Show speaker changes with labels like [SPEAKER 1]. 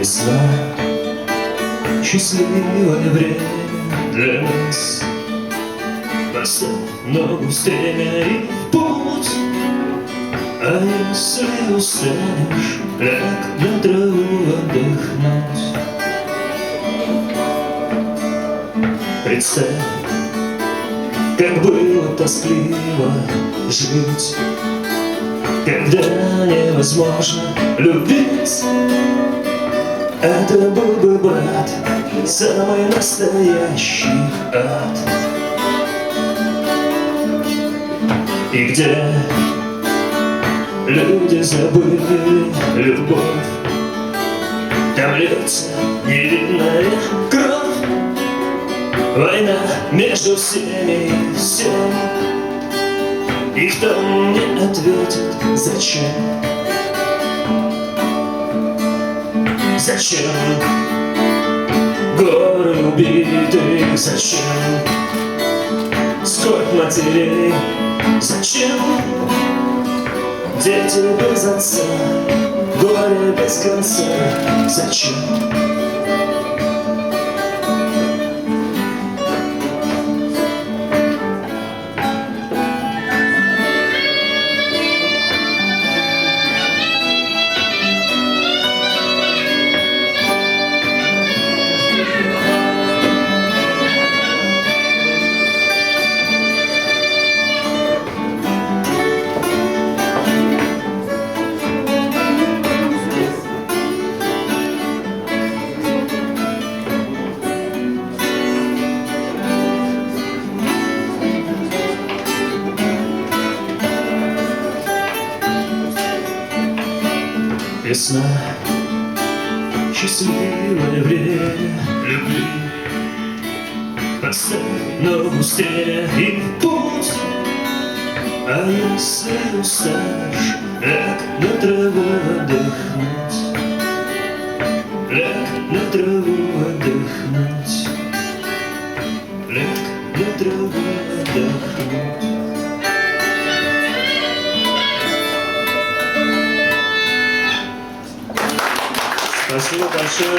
[SPEAKER 1] Весна, счастливое время для нас. Поставь ногу в стремя и в путь. А если устанешь, ляг на траву отдохнуть. Представь, как было тоскливо жить, когда невозможно любить. Это был бы, брат, самый настоящий ад. И где люди забыли любовь, там льется невидная кровь. Война между всеми и всем, и кто мне ответит, зачем? Зачем горы убитых? Зачем скорбь матерей? Зачем дети без отца, горе без конца? Зачем? Весна, счастливое время любви. Поставь ногу в стремя и в путь. А если устанешь, ляг на траву отдохнуть. Ляг на траву отдохнуть. Ляг на траву отдохнуть. Спасибо большое.